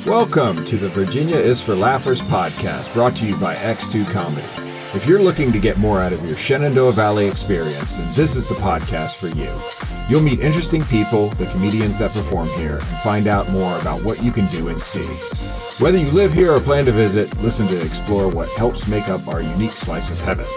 Welcome to the Virginia is for Laughers podcast, brought to you by X2 Comedy. If you're looking to get more out of your Shenandoah Valley experience, then this is the podcast for you. You'll meet interesting people, the comedians that perform here, and find out more about what you can do and see. Whether you live here or plan to visit, listen to explore what helps make up our unique slice of heaven.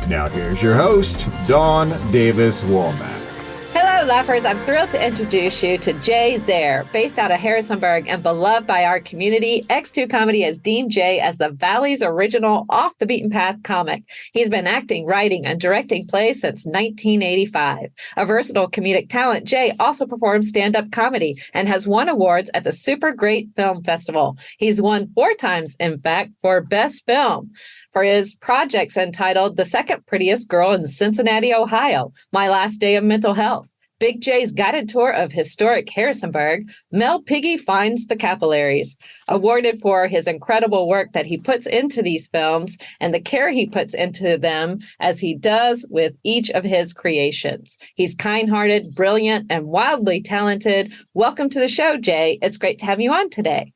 Now here's your host, Dawn Davis Womack. Hello, Laughers. I'm thrilled to introduce you to Jay Zehr. Based out of Harrisonburg and beloved by our community, X2 Comedy has deemed Jay as the Valley's original off-the-beaten-path comic. He's been acting, writing, and directing plays since 1985. A versatile comedic talent, Jay also performs stand-up comedy and has won awards at the Super Gr8 Film Festival. He's won 4 times, in fact, for Best Film for his projects entitled The Second Prettiest Girl in Cincinnati, Ohio, My Last Day of Mental Health, Big J's Guided Tour of Historic Harrisonburg, Mel Piggy Finds the Capillaries. Awarded for his incredible work that he puts into these films and the care he puts into them as he does with each of his creations. He's kind-hearted, brilliant, and wildly talented. Welcome to the show, Jay. It's great to have you on today.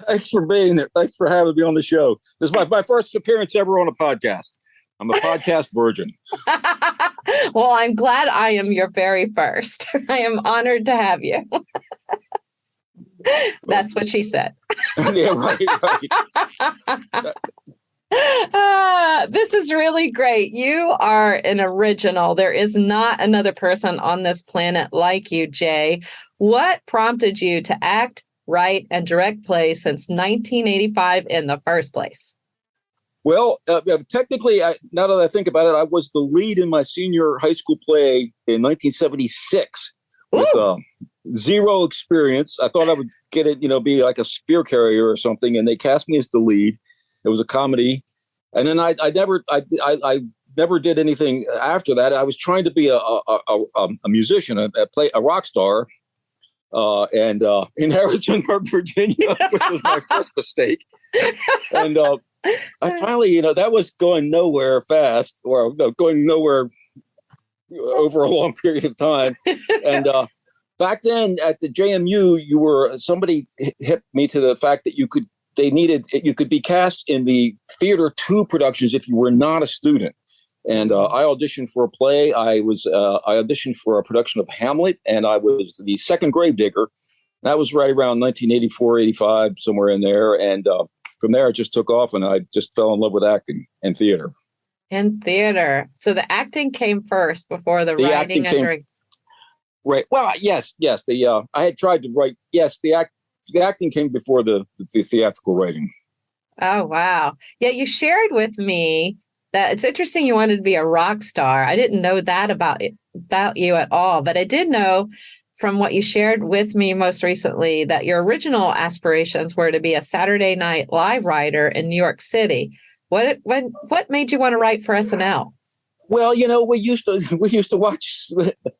Thanks for being there. Thanks for having me on the show. This is my first appearance ever on a podcast. I'm a podcast virgin. Well, I'm glad I am your very first. I am honored to have you. That's what she said. Yeah, right. This is really great. You are an original. There is not another person on this planet like you, Jay. What prompted you to act, write, and direct plays since 1985 in the first place? Well, technically, now that I think about it, I was the lead in my senior high school play in 1976 with zero experience. I thought I would get it, be like a spear carrier or something, and they cast me as the lead. It was a comedy, and then I never did anything after that. I was trying to be a musician, a rock star. And in Harrisonburg, Virginia, which was my first mistake. And I finally, that was going nowhere fast, or going nowhere over a long period of time. And back then at the JMU, somebody hit me to the fact that you could be cast in the Theater 2 productions if you were not a student. And I auditioned for a play. I auditioned for a production of Hamlet, and I was the second grave digger. That was right around 1984, 85, somewhere in there. And from there, it just took off, and I just fell in love with acting and theater. And theater. So the acting came first before the writing and directing. Right. Well, yes. I had tried to write. Yes, the acting came before the theatrical writing. Oh, wow. Yeah, you shared with me that it's interesting you wanted to be a rock star. I didn't know that about you at all, but I did know from what you shared with me most recently that your original aspirations were to be a Saturday Night Live writer in New York City. What made you want to write for SNL? Well, we used to watch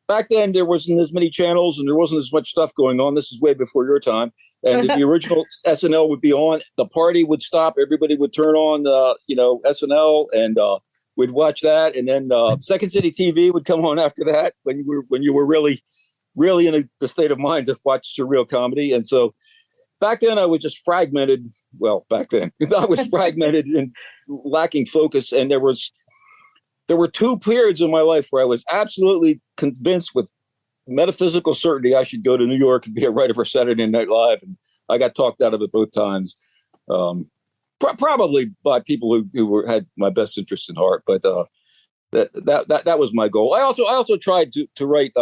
back then. There wasn't as many channels and there wasn't as much stuff going on. This is way before your time. And if the original SNL would be on, the party would stop. Everybody would turn on, SNL, and we'd watch that. And then Second City TV would come on after that when you were really, really in the state of mind to watch surreal comedy. And so back then I was just fragmented. Well, back then I was fragmented and lacking focus. And there were 2 periods in my life where I was absolutely convinced with metaphysical certainty I should go to New York and be a writer for Saturday Night Live, and I got talked out of it both times, probably by people who had my best interest in heart. But that was my goal. I also tried to write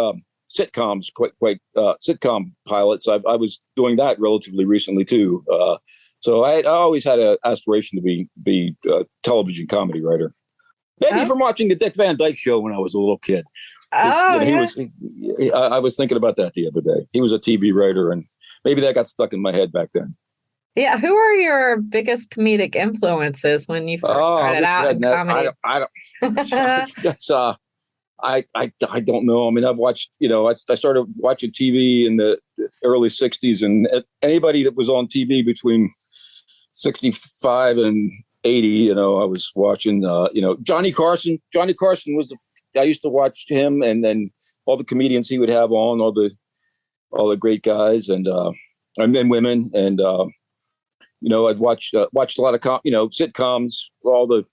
sitcoms, quite sitcom pilots. I was doing that relatively recently too. So I always had an aspiration to be a television comedy writer. Maybe from watching the Dick Van Dyke Show when I was a little kid. I was thinking about that the other day. He was a TV writer, and maybe that got stuck in my head back then. Yeah, who are your biggest comedic influences when you first started out in comedy? I don't know. I mean, I've watched. I started watching TV in the early '60s, and anybody that was on TV between 65 and 80, I was watching, Johnny Carson. Johnny Carson I used to watch him, and then all the comedians he would have on, all the great guys and men, women. And I'd watched a lot of sitcoms, all the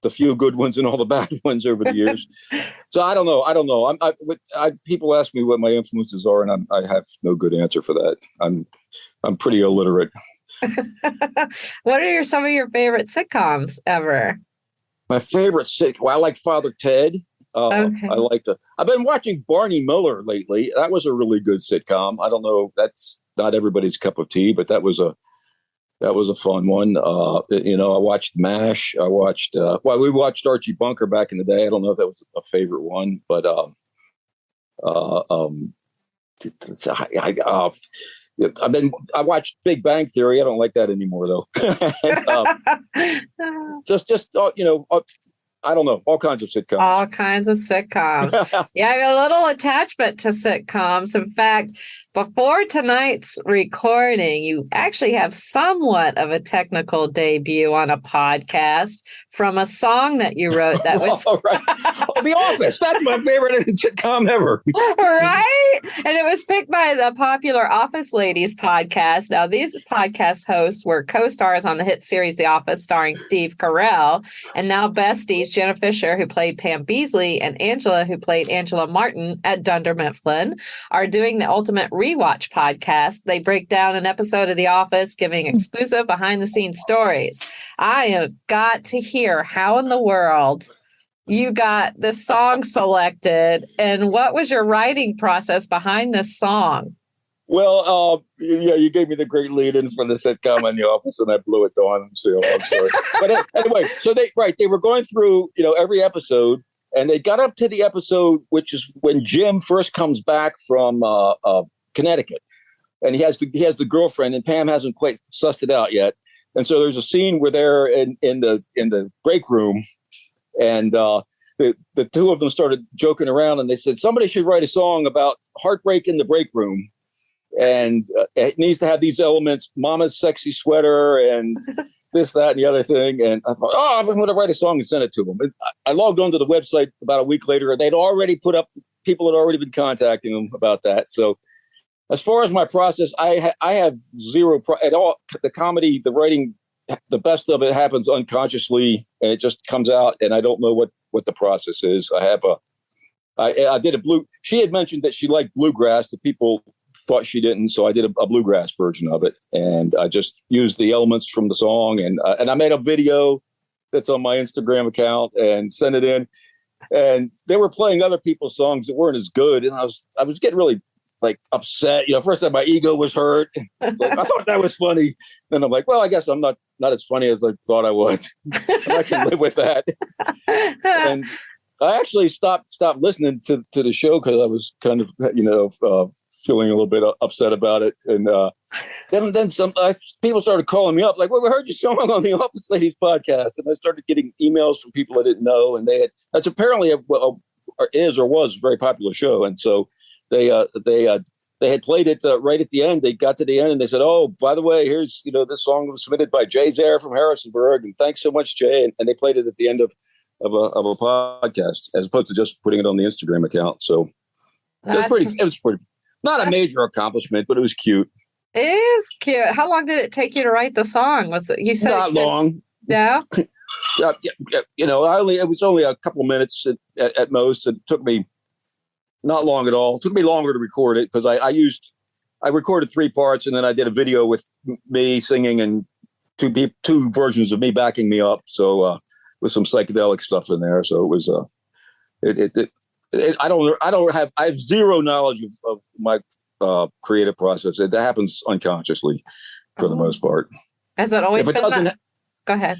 few good ones and all the bad ones over the years. So I don't know. People ask me what my influences are, and I have no good answer for that. I'm pretty illiterate. What are some of your favorite sitcoms ever? My favorite I like Father Ted. Okay. I've been watching Barney Miller lately. That was a really good sitcom. I don't know. That's not everybody's cup of tea, but that was a fun one. I watched MASH. We watched Archie Bunker back in the day. I don't know if that was a favorite one, but I watched Big Bang Theory. I don't like that anymore though. I don't know, all kinds of sitcoms. All kinds of sitcoms. Yeah, I have a little attachment to sitcoms. In fact, before tonight's recording, you actually have somewhat of a technical debut on a podcast from a song that you wrote that was... right. The Office. That's my favorite sitcom ever. Right? And it was picked by the popular Office Ladies podcast. Now, these podcast hosts were co-stars on the hit series The Office, starring Steve Carrell, and now besties Jenna Fischer, who played Pam Beasley, and Angela, who played Angela Martin at Dunder Mifflin, are doing the Ultimate Rewatch podcast. They break down an episode of The Office, giving exclusive behind-the-scenes stories. I have got to hear how in the world you got this song selected, and what was your writing process behind this song? Well, you gave me the great lead-in for the sitcom on The Office, and I blew it on. So I'm sorry. But anyway, so they were going through, every episode, and they got up to the episode, which is when Jim first comes back from Connecticut, and he has the girlfriend, and Pam hasn't quite sussed it out yet. And so there's a scene where they're in the break room, and the two of them started joking around, and they said somebody should write a song about heartbreak in the break room. And it needs to have these elements, Mama's sexy sweater and this, that, and the other thing. And I thought, I'm going to write a song and send it to them. I logged onto the website about a week later. They'd already put up, people had already been contacting them about that. So as far as my process, I have zero at all. The comedy, the writing, the best of it happens unconsciously, and it just comes out. And I don't know what the process is. I did she had mentioned that she liked bluegrass. The people thought she didn't, so I did a bluegrass version of it, and I just used the elements from the song, and I made a video that's on my Instagram account and sent it in, and they were playing other people's songs that weren't as good, and I was getting really upset. First time my ego was hurt. I thought that was funny, then I'm like, well, I guess I'm not as funny as I thought I was. I can live with that. And I actually stopped listening to the show because I was kind of feeling a little bit upset about it, and then some people started calling me up like, well, we heard your song on the Office Ladies podcast, and I started getting emails from people I didn't know, and that's apparently was a very popular show, and so they had played it right at the end. They got to the end and they said, oh, by the way, here's this song was submitted by Jay Zehr from Harrisonburg, and thanks so much, Jay, and they played it at the end of a podcast as opposed to just putting it on the Instagram account. So it was pretty. Not a major accomplishment, but it was cute. It is cute. How long did it take you to write the song? You said not long. No. It was only a couple minutes at most. It took me not long at all. It took me longer to record it because I recorded 3 parts, and then I did a video with me singing and two versions of me backing me up. So with some psychedelic stuff in there. So it was I have zero knowledge of my creative process. It happens unconsciously for the most part. Has it always been that? Go ahead.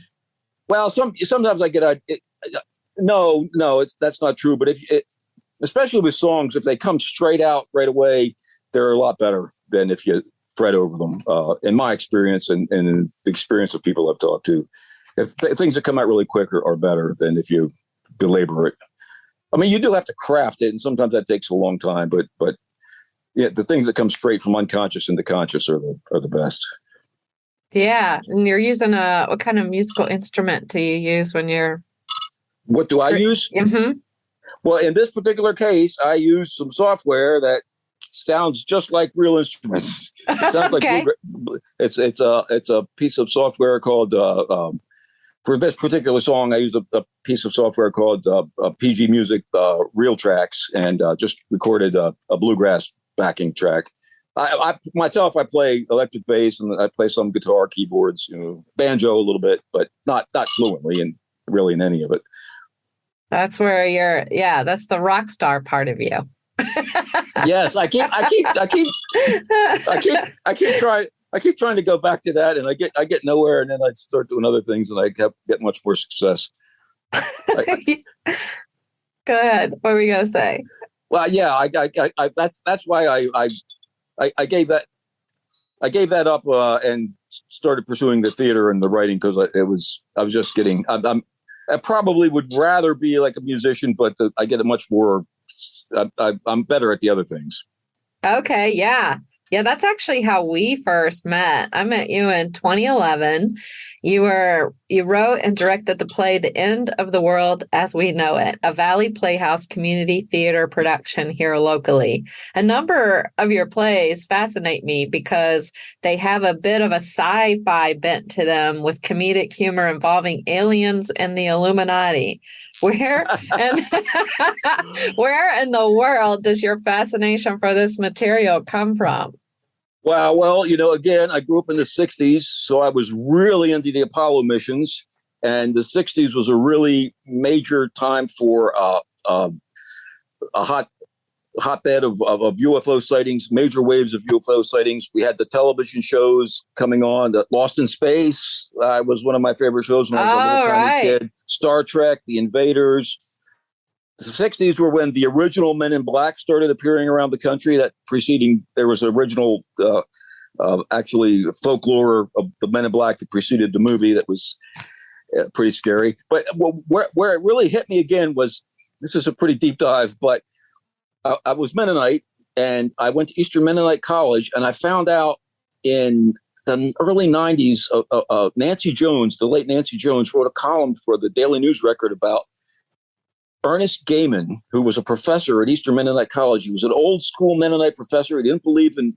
Well, sometimes I get no, that's not true. But especially with songs, if they come straight out right away, they're a lot better than if you fret over them. In my experience and in the experience of people I've talked to, if things that come out really quick are better than if you belabor it. I mean, you do have to craft it, and sometimes that takes a long time. But yeah, the things that come straight from unconscious into conscious are the best. Yeah, and you're using what kind of musical instrument do you use when you're? What do I use? Mm-hmm. Well, in this particular case, I use some software that sounds just like real instruments. It sounds Okay. like it's a piece of software called for this particular song. I used a piece of software called PG Music Real Tracks, and just recorded a bluegrass backing track. I myself, I play electric bass and I play some guitar, keyboards, banjo a little bit, but not fluently and really in any of it. That's where that's the rock star part of you. Yes, I keep trying to go back to that, and I get nowhere, and then I start doing other things, and I get much more success. Go ahead. What were you gonna say? Well, yeah, that's why I gave that up and started pursuing the theater and the writing, because I was just getting. I probably would rather be like a musician, but I get a much more. I'm better at the other things. Okay, yeah. Yeah, that's actually how we first met. I met you in 2011. You wrote and directed the play The End of the World as We Know It, a Valley Playhouse community theater production here locally. A number of your plays fascinate me because they have a bit of a sci-fi bent to them, with comedic humor involving aliens and the Illuminati. Where in the world does your fascination for this material come from? Wow. Well, again, I grew up in the 60s, so I was really into the Apollo missions. And the 60s was a really major time for a hotbed of UFO sightings, major waves of UFO sightings. We had the television shows coming on. The Lost in Space was one of my favorite shows when I was a little tiny kid. Star Trek, The Invaders. The 60s were when the original Men in Black started appearing around the country. There was original, actually folklore of the Men in Black that preceded the movie that was pretty scary. But where it really hit me again this is a pretty deep dive, but I was Mennonite, and I went to Eastern Mennonite College, and I found out in the early 90s, Nancy Jones, the late Nancy Jones, wrote a column for the Daily News Record about Ernest Gaiman, who was a professor at Eastern Mennonite College. He was an old school Mennonite professor. He didn't believe in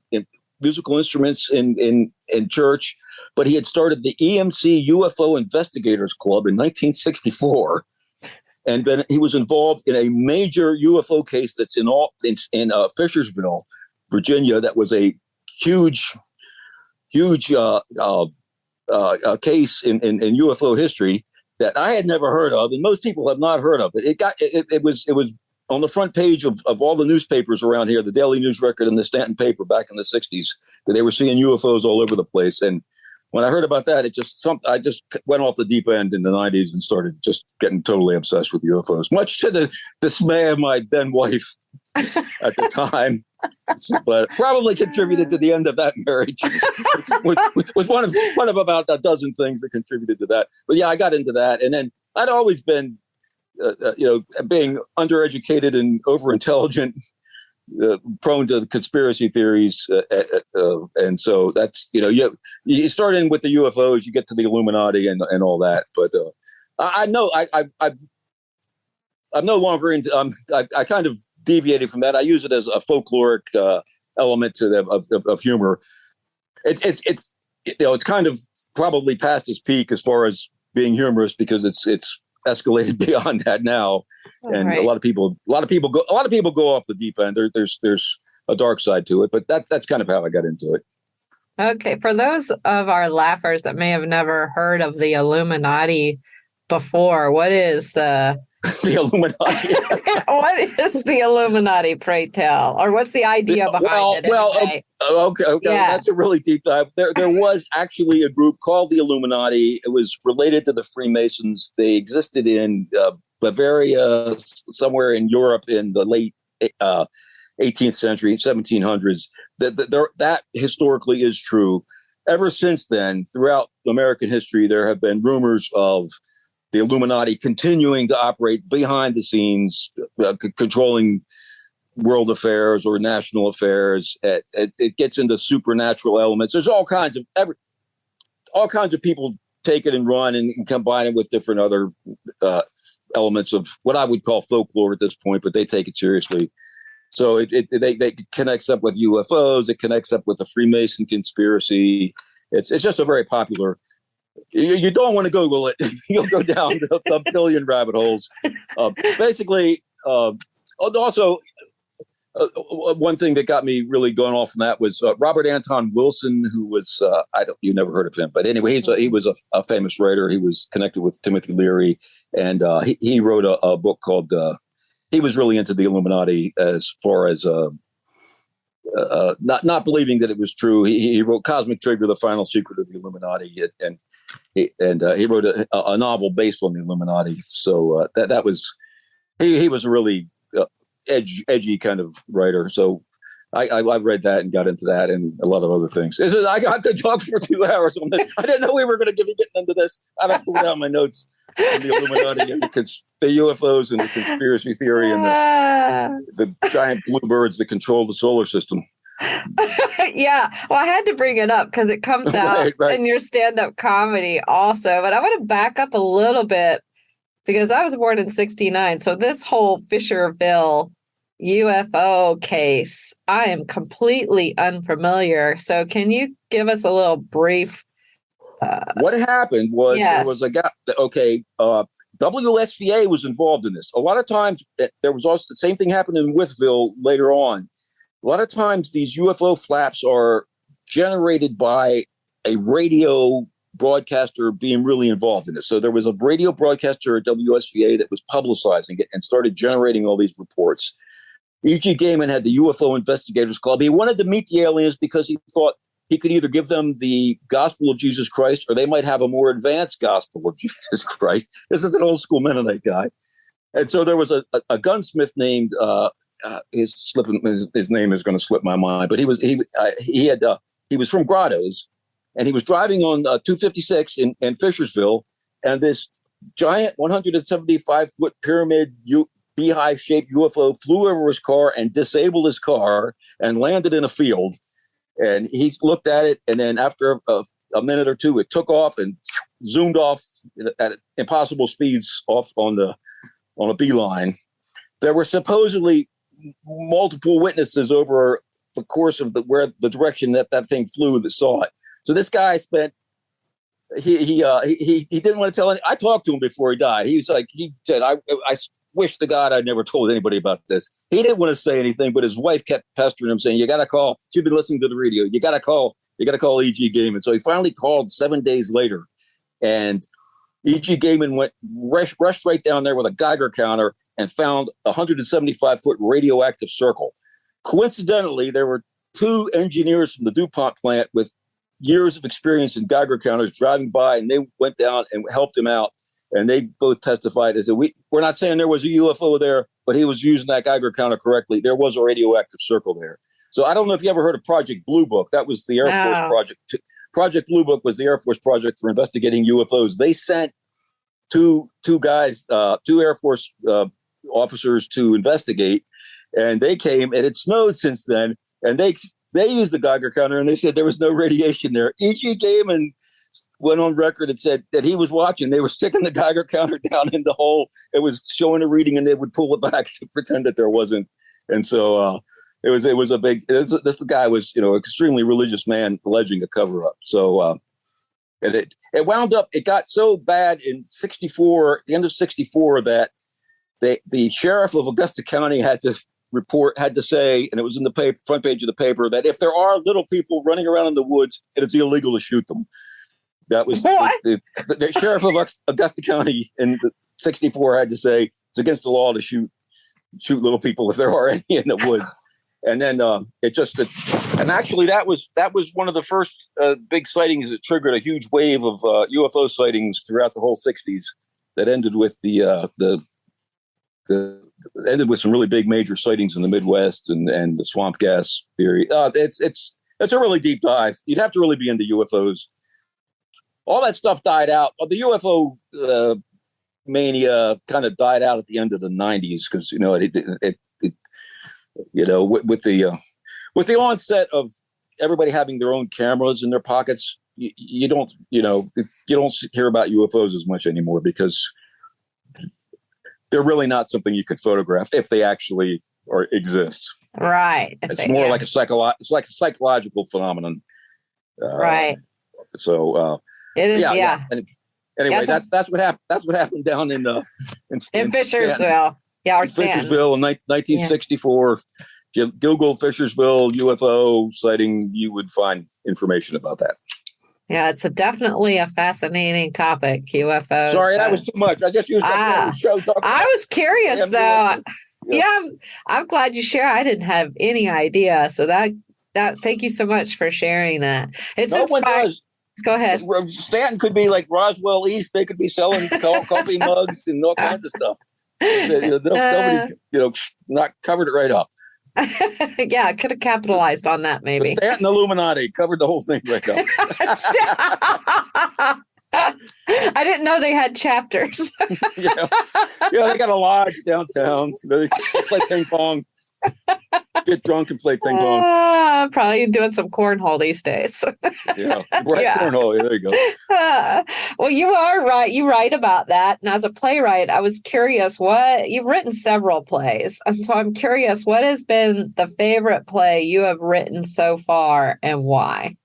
musical instruments in church, but he had started the EMC UFO Investigators Club in 1964. And then he was involved in a major UFO case that's in Fishersville, Virginia. That was a huge case in UFO history that I had never heard of, and most people have not heard of it. It was on the front page of all the newspapers around here, the Daily News Record and the Stanton paper back in the 60s, that they were seeing UFOs all over the place. And when I heard about that, I just went off the deep end in the 90s and started just getting totally obsessed with UFOs, much to the dismay of my then wife at the time. But probably contributed to the end of that marriage. was one of about a dozen things that contributed to that. But yeah, I got into that, and then I'd always been, being undereducated and overintelligent, prone to conspiracy theories, and so that's you start in with the UFOs, you get to the Illuminati and all that. But I'm no longer into. I kind of deviated from that. I use it as a folkloric element of humor. It's kind of probably past its peak as far as being humorous, because it's escalated beyond that now, and a lot of people go off the deep end. There's a dark side to it, but that's kind of how I got into it. Okay, for those of our laughers that may have never heard of the Illuminati before, what is the Illuminati? What is the Illuminati, pray tell? Or what's the idea behind it? Okay, yeah. That's a really deep dive. There was actually a group called the Illuminati. It was related to the Freemasons. They existed in Bavaria, somewhere in Europe in the late 18th century, 1700s. That historically is true. Ever since then, throughout American history, there have been rumors of the Illuminati continuing to operate behind the scenes, controlling world affairs or national affairs. It gets into supernatural elements. There's all kinds of people take it and run and combine it with different other elements of what I would call folklore at this point, but they take it seriously. So it connects up with UFOs. It connects up with the Freemason conspiracy. It's just a very popular. You don't want to Google it. You'll go down a billion rabbit holes. Basically, also one thing that got me really going off from that was Robert Anton Wilson, who was you never heard of him, but anyway, he was a famous writer. He was connected with Timothy Leary, and he wrote a book called. He was really into the Illuminati as far as not believing that it was true. He wrote Cosmic Trigger: The Final Secret of the Illuminati, and he wrote a novel based on the Illuminati. So that was he was a really edgy kind of writer. So I read that and got into that and a lot of other things. I could talk for 2 hours on this. I didn't know we were going to be getting into this. I have to pull down my notes on the Illuminati and the UFOs and the conspiracy theory and the giant bluebirds that control the solar system. Yeah, well, I had to bring it up because it comes out right. in your stand-up comedy also. But I want to back up a little bit because I was born in '69. So this whole Fischerville UFO case, I am completely unfamiliar. So can you give us a little brief? What happened was there was a guy. Okay, WSVA was involved in this. A lot of times, there was also the same thing happened in Withville later on. A lot of times, these UFO flaps are generated by a radio broadcaster being really involved in it. So there was a radio broadcaster at WSVA that was publicizing it and started generating all these reports. E.G. Gaiman had the UFO Investigators Club. He wanted to meet the aliens because he thought he could either give them the gospel of Jesus Christ or they might have a more advanced gospel of Jesus Christ. This is an old school Mennonite guy. And so there was a gunsmith named his name is going to slip my mind, but he was from Grottoes, and he was driving on 256 in Fishersville, and this giant 175-foot pyramid beehive-shaped UFO flew over his car and disabled his car and landed in a field. And he looked at it, and then after a minute or two, it took off and zoomed off at impossible speeds off on a beeline. There were supposedly multiple witnesses over the course of the direction that thing flew that saw it. So this guy he didn't want to tell any. I talked to him before he died. He said, I wish to God I'd never told anybody about this. He didn't want to say anything, but his wife kept pestering him, saying, "You got to call." She'd been listening to the radio. You got to call E.G. Gaiman. So he finally called 7 days later, and E.G. Gaiman rushed right down there with a Geiger counter and found a 175-foot radioactive circle. Coincidentally, there were 2 engineers from the DuPont plant with years of experience in Geiger counters driving by, and they went down and helped him out. And they both testified. They said, we're not saying there was a UFO there, but he was using that Geiger counter correctly. There was a radioactive circle there. So I don't know if you ever heard of Project Blue Book. That was the Air Force project. Project Blue Book was the Air Force project for investigating UFOs. They sent two Air Force officers to investigate, and they came, and it snowed since then, and they used the Geiger counter, and they said there was no radiation there. E.G. Gaiman went on record and said that he was watching. They were sticking the Geiger counter down in the hole. It was showing a reading, and they would pull it back to pretend that there wasn't. And so it was a big. This guy was, extremely religious man alleging a cover up. So it wound up. It got so bad in '64, the end of '64, that the sheriff of Augusta County had to say, and it was in the front page of the paper, that if there are little people running around in the woods, it is illegal to shoot them. That was the sheriff of Augusta County in '64 had to say it's against the law to shoot little people if there are any in the woods. And then and actually that was one of the first big sightings that triggered a huge wave of UFO sightings throughout the whole '60s. That ended with ended with some really big major sightings in the Midwest and the swamp gas theory. It's a really deep dive. You'd have to really be into UFOs. All that stuff died out. The UFO mania kind of died out at the end of the '90s because with the onset of everybody having their own cameras in their pockets, you don't hear about UFOs as much anymore because they're really not something you could photograph if they actually exist. Right. It's more like it's like a psychological phenomenon. Right. So it is. yeah. And anyway, Yeah, that's what happened. That's what happened down in Fishersville. Yeah, or Fishersville in 1964. If you Google Fishersville UFO sighting, you would find information about that. Yeah, it's definitely a fascinating topic, UFOs. Sorry, that was too much. I just used that show talking. I was curious, though. Yeah, I'm glad you share. I didn't have any idea. So that thank you so much for sharing that. It's no one does. Go ahead. Stanton could be like Roswell East. They could be selling coffee mugs and all kinds of stuff. Nobody, not covered it right up. Yeah, could have capitalized on that maybe. The Stanton Illuminati covered the whole thing right up. I didn't know they had chapters. Yeah, they got a lodge downtown. They play ping pong. Get drunk and play ping pong. Probably doing some cornhole these days. Cornhole. Yeah, there you go. Well, you are right. You write about that. And as a playwright, I was curious you've written several plays. And so I'm curious, what has been the favorite play you have written so far and why?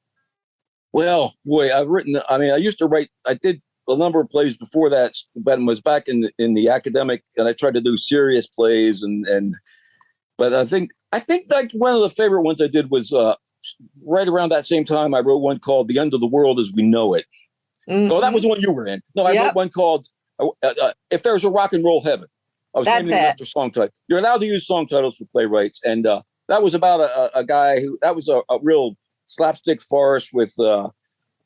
Well, boy, I used to write, I did a number of plays before that, but was back in the academic, and I tried to do serious plays but I think like one of the favorite ones I did was right around that same time. I wrote one called "The End of the World as We Know It." Mm-hmm. Oh, that was the one you were in. No, I wrote one called "If There's a Rock and Roll Heaven." I was naming it after song title. You're allowed to use song titles for playwrights, and that was about a guy that was a real slapstick farce with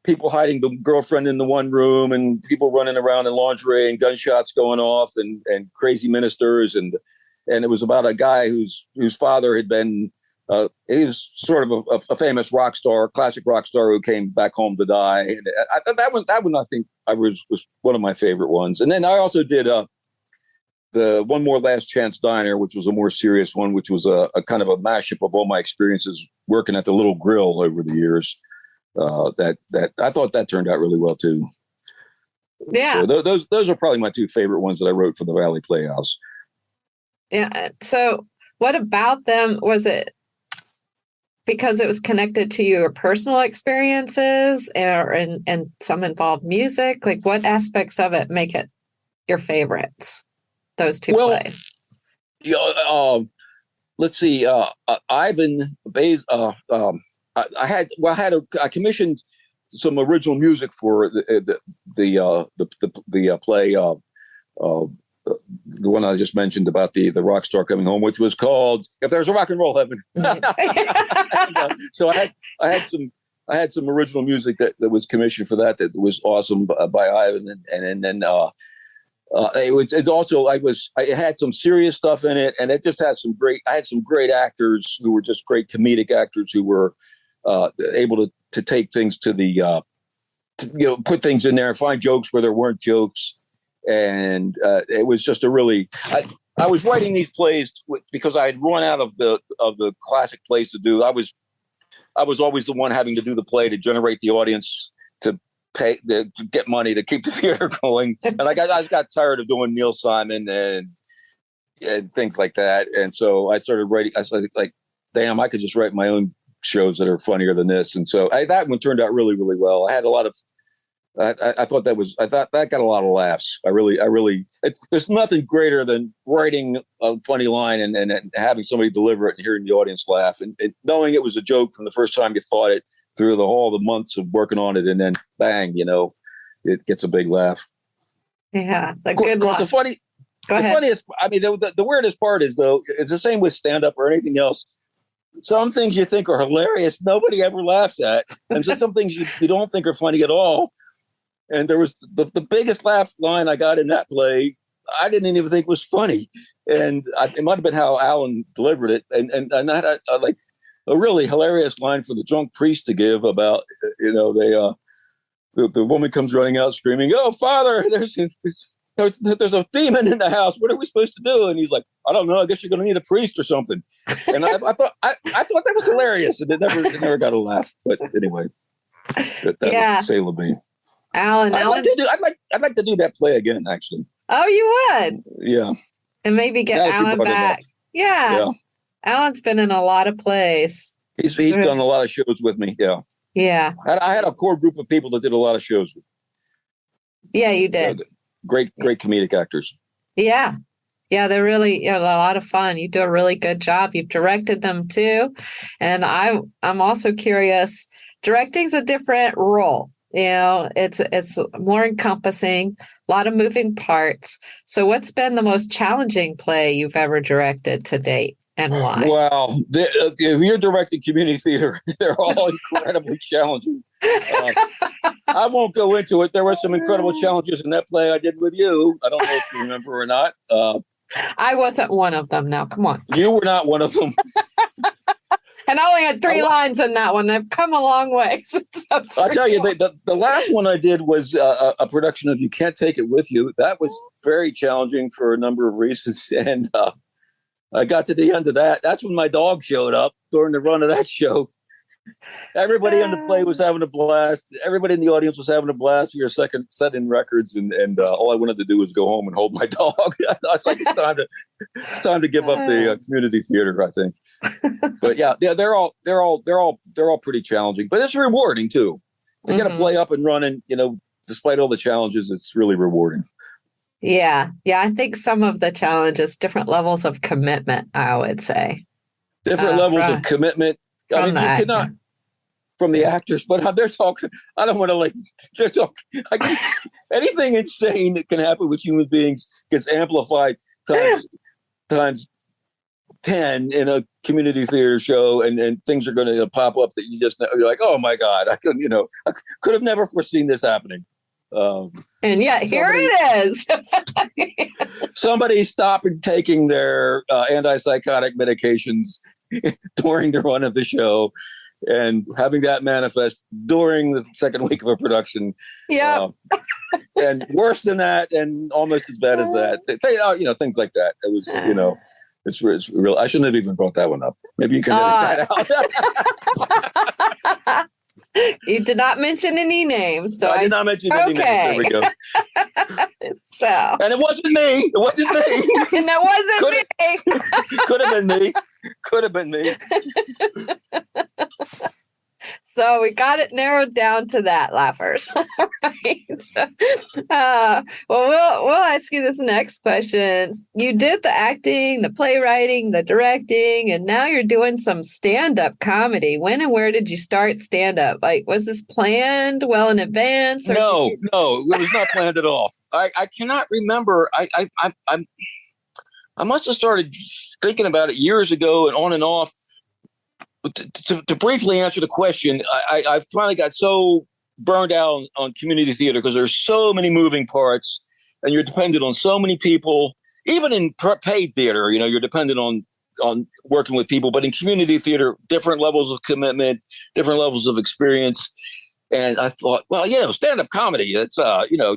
people hiding the girlfriend in the one room and people running around in lingerie and gunshots going off and crazy ministers and it was about a guy whose father had been he was sort of a famous rock star, classic rock star who came back home to die. And that one I think was one of my favorite ones. And then I also did the One More Last Chance Diner, which was a more serious one, which was a kind of a mashup of all my experiences working at the Little Grill over the years. That I thought that turned out really well too. Yeah. So those are probably my two favorite ones that I wrote for the Valley Playhouse. Yeah. So what about them? Was it because it was connected to your personal experiences and some involved music? Like what aspects of it make it your favorites? Those two plays. Let's see. Ivan Bays. I commissioned some original music for the play. The one I just mentioned about the rock star coming home, which was called "If There's a Rock and Roll Heaven." So I had some original music that was commissioned for that was awesome by Ivan, and then I had some serious stuff in it, and it just had I had some great actors who were just great comedic actors who were able to take things to the put things in there and find jokes where there weren't jokes. And it was just I was writing these plays because I had run out of the classic plays to do. I was always the one having to do the play to generate the audience to pay to get money to keep the theater going. And I got tired of doing Neil Simon and things like that. And so I started writing. I started like, damn, I could just write my own shows that are funnier than this. And so that one turned out really, really well. I had a lot of. I thought that got a lot of laughs. There's nothing greater than writing a funny line and having somebody deliver it and hearing the audience laugh and knowing it was a joke from the first time you thought it through all the months of working on it, and then bang, it gets a big laugh. Yeah, good laugh. The funniest, I mean, the weirdest part is though, it's the same with stand up or anything else. Some things you think are hilarious, nobody ever laughs at, and so some things you don't think are funny at all. And there was the biggest laugh line I got in that play. I didn't even think was funny, and it might have been how Alan delivered it. And that I like a really hilarious line for the drunk priest to give about the woman comes running out screaming, "Oh, Father, there's a demon in the house. What are we supposed to do?" And he's like, "I don't know. I guess you're going to need a priest or something." And I thought that was hilarious, and it never got a laugh. But anyway, that was Salem B. Alan, I'd like to do that play again, actually. Oh, you would? Yeah. And maybe get Alan back. Yeah. Alan's been in a lot of plays. He's done a lot of shows with me. Yeah. Yeah. I had a core group of people that did a lot of shows with me. Yeah, you did. Great comedic actors. Yeah. Yeah, they're really a lot of fun. You do a really good job. You've directed them too. And I'm also curious, directing's a different role. It's more encompassing, a lot of moving parts. So what's been the most challenging play you've ever directed to date and why? Wow. If you're directing community theater, they're all incredibly challenging. I won't go into it. There were some incredible challenges in that play I did with you. I don't know if you remember or not. I wasn't one of them now. Come on. You were not one of them. And I only had 3 lines in that one. I've come a long way. I'll tell you, the last one I did was a production of You Can't Take It With You. That was very challenging for a number of reasons. And I got to the end of that. That's when my dog showed up during the run of that show. Everybody in the play was having a blast. Everybody in the audience was having a blast. We were setting records, and all I wanted to do was go home and hold my dog. I was like, it's time to give up the community theater, I think. But yeah, they're all pretty challenging, but it's rewarding too. To get a play up and running, despite all the challenges, it's really rewarding. Yeah. Yeah. I think some of the challenges, different levels of commitment, I would say. Different levels of commitment. I mean, you cannot from the actors, but there's all. I don't want to there's all. Anything insane that can happen with human beings gets amplified times 10 in a community theater show, and things are going to pop up that you're like, oh my God, I could have never foreseen this happening. And yet here it is. Somebody stopping taking their antipsychotic medications during the run of the show and having that manifest during the second week of a production. Yeah. And worse than that, and almost as bad as that. Things like that. It was, it's real. I shouldn't have even brought that one up. Maybe you can edit that out. You did not mention any names. So I did not mention any names. There we go. And it wasn't me. It wasn't me. And it wasn't me. Could have been me. Could have been me. So we got it narrowed down to that, laughers. Right. We'll ask you this next question. You did the acting, the playwriting, the directing, and now you're doing some stand-up comedy. When and where did you start stand-up? Was this planned well in advance? No, it was not planned at all. I cannot remember. I must have started thinking about it years ago and on and off. To briefly answer the question, I finally got so burned out on community theater because there's so many moving parts and you're dependent on so many people. Even in paid theater, you're dependent on working with people. But in community theater, different levels of commitment, different levels of experience. And I thought, well, stand-up comedy, it's,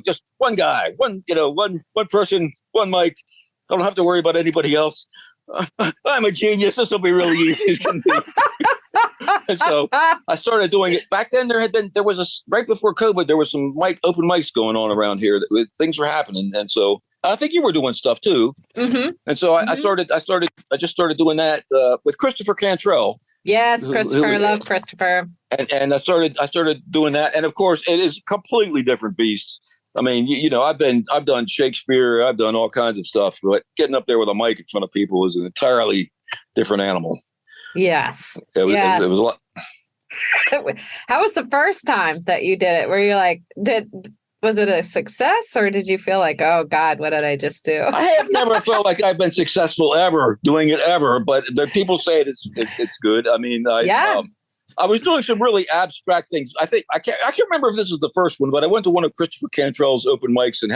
just one guy, one person, one mic. I don't have to worry about anybody else. I'm a genius. This will be really easy. And so I started doing it. Back then, there was right before COVID, there was some open mics going on around here. Things were happening, and so I think you were doing stuff too. Mm-hmm. And so I just started doing that with Christopher Cantrell. Yes, Christopher. I love Christopher. And I started doing that, and of course, it is a completely different beast. I mean, I've done Shakespeare, I've done all kinds of stuff, but getting up there with a mic in front of people is an entirely different animal. Yes. It was a lot. How was the first time that you did it? Were you like, was it a success, or did you feel like, oh God, what did I just do? I have never felt like I've been successful ever doing it ever, but the people say it's good. I mean, I was doing some really abstract things. I can't remember if this was the first one, but I went to one of Christopher Cantrell's open mics and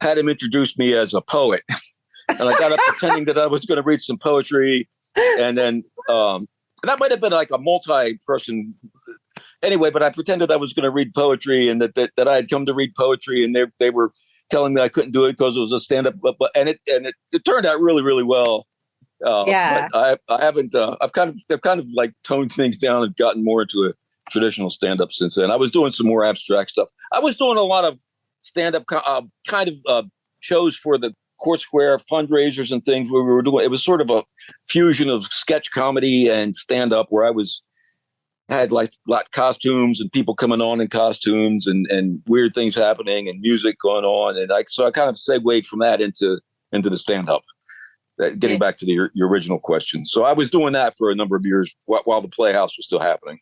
had him introduce me as a poet. And I got up pretending that I was going to read some poetry. And then that might have been like a multi-person anyway, but I pretended I was going to read poetry and that I had come to read poetry, and they were telling me I couldn't do it because it was a stand-up, and it turned out really, really well. But I haven't. I've kind of like toned things down and gotten more into a traditional stand-up since then. I was doing some more abstract stuff. I was doing a lot of stand-up kind of shows for the Court Square fundraisers and things where we were doing. It was sort of a fusion of sketch comedy and stand up, where had like a lot of costumes and people coming on in costumes and weird things happening and music going on. And so I kind of segued from that into the stand up. Getting back to your original question. So I was doing that for a number of years while the Playhouse was still happening.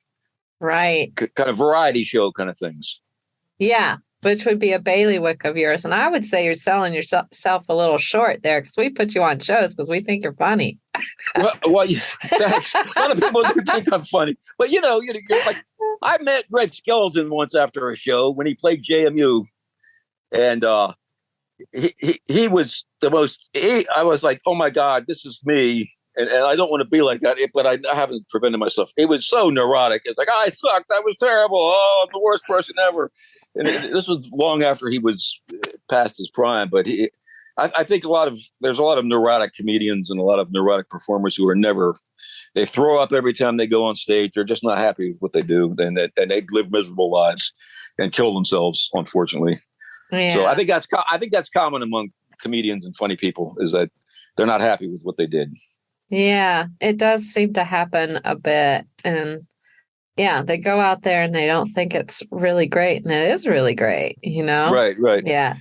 Right. Kind of variety show kind of things. Yeah, which would be a bailiwick of yours. And I would say you're selling yourself a little short there, because we put you on shows because we think you're funny. Well, yeah, thanks. A lot of people do think I'm funny. But, you're like, I met Red Skeleton once after a show when he played JMU. And he was the most, I was like, oh my God, this is me. And I don't want to be like that, but I haven't prevented myself. It was so neurotic. It's like, I sucked. That was terrible. Oh, I'm the worst person ever. And this was long after he was past his prime. But I think there's a lot of neurotic comedians and a lot of neurotic performers who they throw up every time they go on stage. They're just not happy with what they do. And they live miserable lives and kill themselves, unfortunately. Yeah. So I think that's common among comedians and funny people, is that they're not happy with what they did. Yeah, it does seem to happen a bit. And yeah, they go out there and they don't think it's really great. And it is really great, Right. Yeah.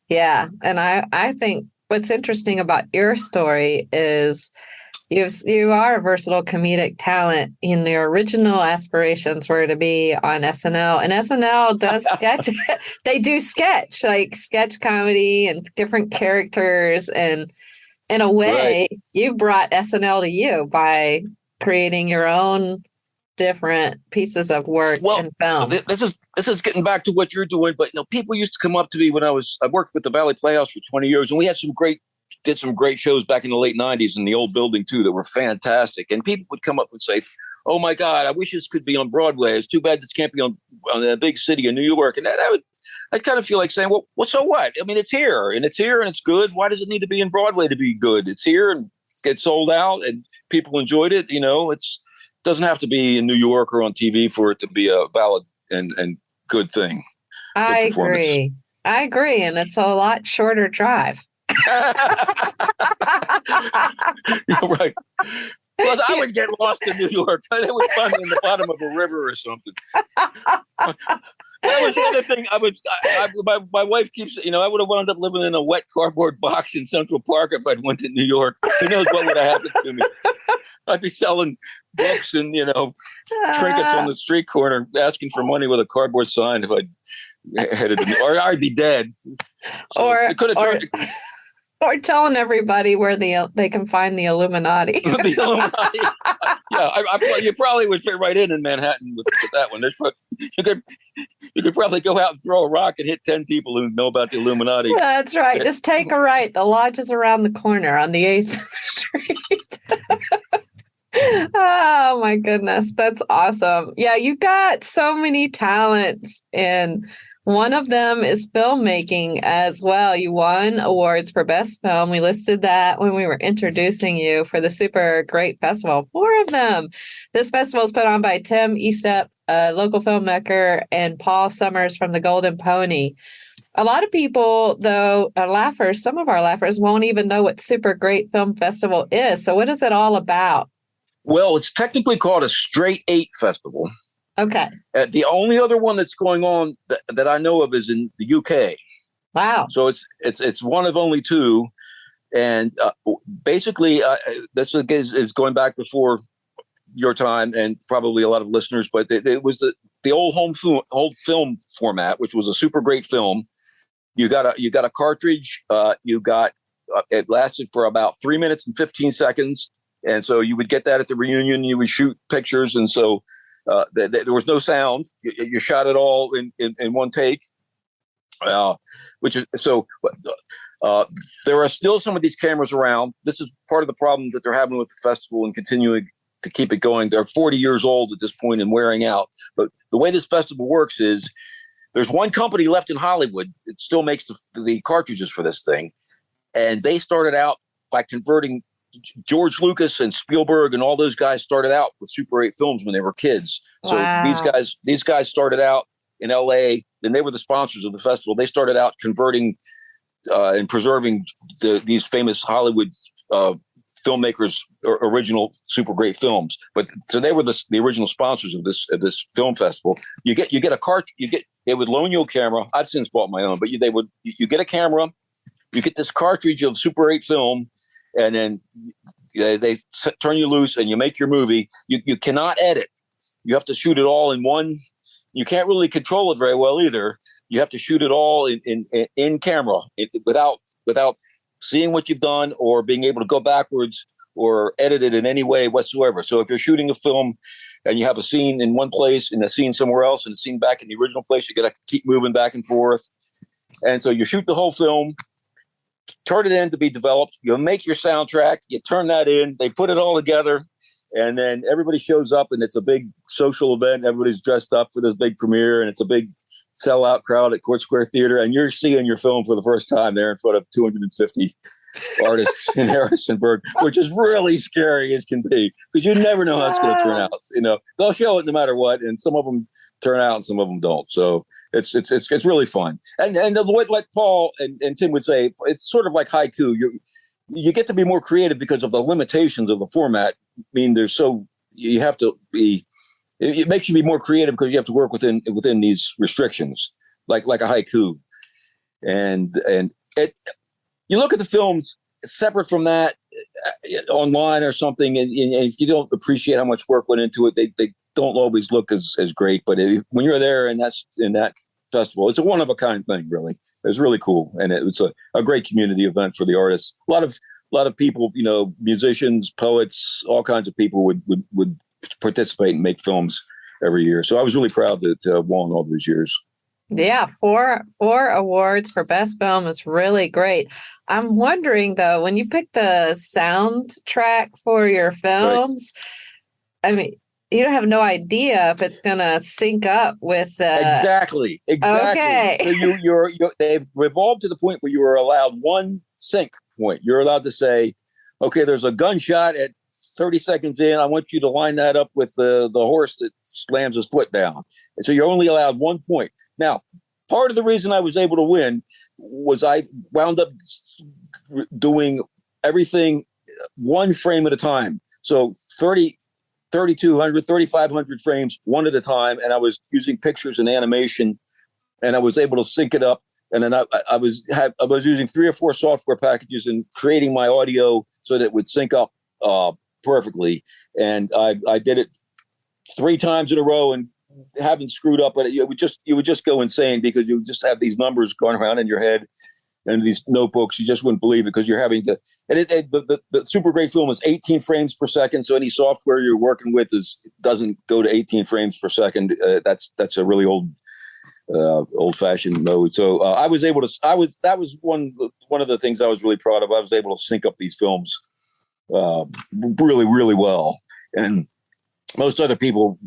Yeah. And I think what's interesting about your story is you are a versatile comedic talent. In your original aspirations were to be on SNL, and SNL does sketch. They do sketch comedy and different characters. And in a way, you brought SNL to you by creating your own different pieces of work and film. This is getting back to what you're doing. But people used to come up to me when I worked with the Valley Playhouse for 20 years, and we had did some great shows back in the late 90s in the old building too that were fantastic. And people would come up and say, oh my God, I wish this could be on Broadway. It's too bad this can't be on a big city in New York. And I'd kind of feel like saying, well, so what? I mean, it's here and it's good. Why does it need to be in Broadway to be good? It's here and it gets sold out and people enjoyed it. It doesn't have to be in New York or on TV for it to be a valid and good thing. I agree. And it's a lot shorter drive. You're right. Plus, I would get lost in New York. They would find me in the bottom of a river or something. That was the other thing. My wife keeps, I would have wound up living in a wet cardboard box in Central Park if I'd went to New York. Who knows what would have happened to me? I'd be selling books and, trinkets on the street corner, asking for money with a cardboard sign if I'd headed to, or I'd be dead. So or telling everybody where they can find the Illuminati. The Illuminati. Yeah, you probably would fit right in Manhattan with that one. You could probably go out and throw a rock and hit 10 people who know about the Illuminati. That's right. Just take a right. The lodge is around the corner on the 8th Street. Oh my goodness. That's awesome. Yeah, you got so many talents, and one of them is filmmaking as well. You won awards for Best Film. We listed that when we were introducing you for the Super Gr8 Festival. 4 of them. This festival is put on by Tim Estep, a local filmmaker, and Paul Summers from the Golden Pony. A lot of people, though, some of our laughers won't even know what Super Gr8 Film Festival is. So what is it all about? Well, it's technically called a Straight 8 Festival. Okay. The only other one that's going on that I know of is in the UK. Wow. So it's one of only 2. And basically, this is going back before your time and probably a lot of listeners, but it was the old old film format, which was a Super Gr8 film. You got a cartridge. It lasted for about 3 minutes and 15 seconds. And so you would get that at the reunion. You would shoot pictures. And so there was no sound. You shot it all in one take. There are still some of these cameras around. This is part of the problem that they're having with the festival and continuing to keep it going. They're 40 years old at this point and wearing out. But the way this festival works is there's one company left in Hollywood that still makes the cartridges for this thing. And they started out by converting. George Lucas and Spielberg and all those guys started out with Super 8 films when they were kids. So these guys started out in LA, and they were the sponsors of the festival. They started out converting and preserving these famous Hollywood filmmakers' original Super Gr8 films. But so they were the original sponsors of this film festival. You get a cart. They would loan you a camera. I've since bought my own, but you get a camera. You get this cartridge of Super 8 film, and then they turn you loose and you make your movie. You cannot edit. You have to shoot it all in one. You can't really control it very well either. You have to shoot it all in camera without seeing what you've done or being able to go backwards or edit it in any way whatsoever. So if you're shooting a film and you have a scene in one place and a scene somewhere else and a scene back in the original place, you got to keep moving back and forth. And so you shoot the whole film, turn it in to be developed. You make your soundtrack, you turn that in, they put it all together, and then everybody shows up and it's a big social event. Everybody's dressed up for this big premiere and it's a big sellout crowd at Court Square Theater, and you're seeing your film for the first time there in front of 250 artists in Harrisonburg, which is really scary as can be because you never know how it's going to turn out. They'll show it no matter what, and some of them turn out and some of them don't. So it's really fun. And like Paul and Tim would say, it's sort of like haiku. You get to be more creative because of the limitations of the format. I mean, you have to be. It makes you be more creative because you have to work within these restrictions, like a haiku, and you look at the films separate from that online or something, and if you don't appreciate how much work went into it, they don't always look as great. But when you're there and that's in that festival, it's a one of a kind thing. Really, it was really cool, and it was a great community event for the artists. A lot of people, musicians, poets, all kinds of people would participate and make films every year. So I was really proud to have won all these years. Yeah, four awards for best film is really great. I'm wondering though, when you pick the soundtrack for your films, right. I mean, you don't have no idea if it's gonna sync up with exactly. Okay. So they've evolved to the point where you are allowed one sync point. You're allowed to say, okay, there's a gunshot at 30 seconds in, I want you to line that up with the horse that slams his foot down. And so you're only allowed 1 point. Now, part of the reason I was able to win was I wound up doing everything one frame at a time. So 3,200, 3,500 frames, one at a time. And I was using pictures and animation, and I was able to sync it up. And then I was using 3 or 4 software packages and creating my audio so that it would sync up perfectly. And I did it 3 times in a row and haven't screwed up. But you would just go insane because you would just have these numbers going around in your head and these notebooks. You just wouldn't believe it because you're having to. And the Super Gr8 film is 18 frames per second. So any software you're working with doesn't go to 18 frames per second. That's a really old-fashioned mode. So I was able to. That was one of the things I was really proud of. I was able to sync up these films really, really well. And most other people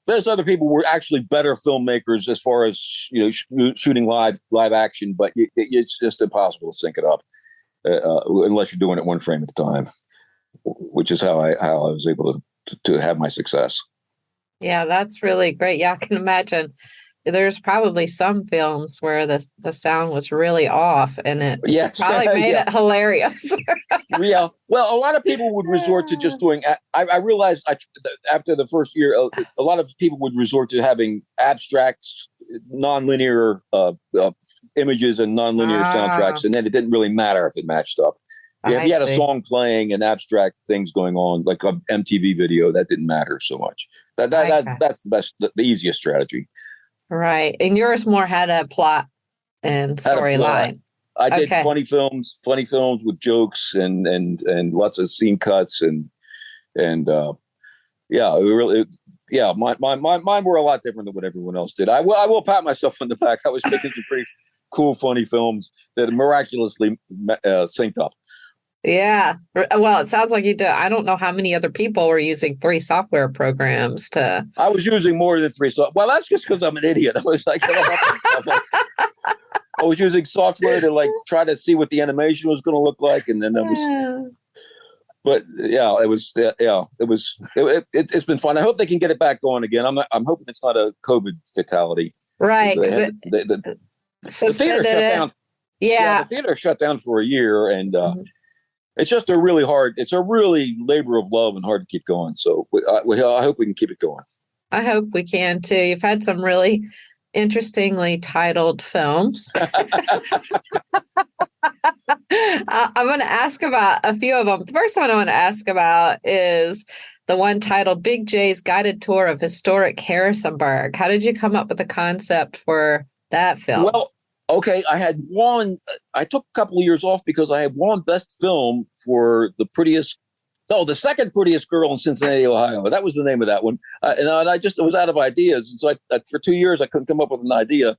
were actually better filmmakers as far as shooting live action, but it's just impossible to sync it up unless you're doing it one frame at a time, which is how I was able to have my success. Yeah, that's really great. Yeah, I can imagine. There's probably some films where the sound was really off, and it probably made it hilarious. Yeah. Well, a lot of people would resort to just doing. I realized after the first year, a lot of people would resort to having abstract, nonlinear images and nonlinear soundtracks, and then it didn't really matter if it matched up. If you had a song playing and abstract things going on, like an MTV video, that didn't matter so much. That's the easiest strategy. Right. And yours more had a plot and storyline. I did funny films with jokes and lots of scene cuts and mine were a lot different than what everyone else did. I will pat myself on the back. I was making some pretty cool, funny films that miraculously synced up. Yeah. Well, it sounds like you did. I don't know how many other people were using 3 software programs to. I was using more than 3. Well, that's just because I'm an idiot. I was like, I was using software to try to see what the animation was going to look like, and then that was. But yeah, it was. Yeah, it was. It's been fun. I hope they can get it back going again. I'm hoping it's not a COVID fatality. Right. The theater shut down. Yeah. the theater shut down for a year, and Mhm. it's just a really labor of love and hard to keep going. So I hope we can keep it going. I hope we can too. You've had some really interestingly titled films. I'm going to ask about a few of them. The first one I want to ask about is the one titled Big J's Guided Tour of Historic Harrisonburg. How did you come up with the concept for that film? Well, okay, I took a couple of years off because I had won Best Film for the second prettiest girl in Cincinnati, Ohio. That was the name of that one. And I just, it was out of ideas. And so for 2 years, I couldn't come up with an idea.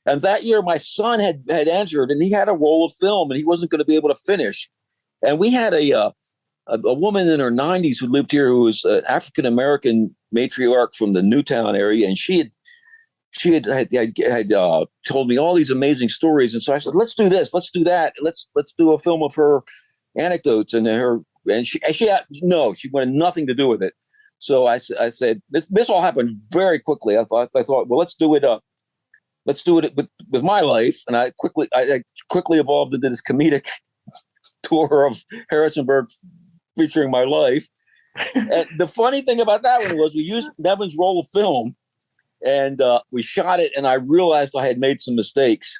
And that year, my son had entered, and he had a roll of film, and he wasn't going to be able to finish. And we had a woman in her 90s who lived here, who was an African-American matriarch from the Newtown area. And she had told me all these amazing stories. And so I said, let's do this, let's do that. Let's do a film of her anecdotes and she wanted nothing to do with it. So I said, this all happened very quickly. I thought, well, let's do it with my life. And I quickly evolved into this comedic tour of Harrisonburg featuring my life. And the funny thing about that one was we used Nevin's roll of film, and we shot it, and I realized I had made some mistakes.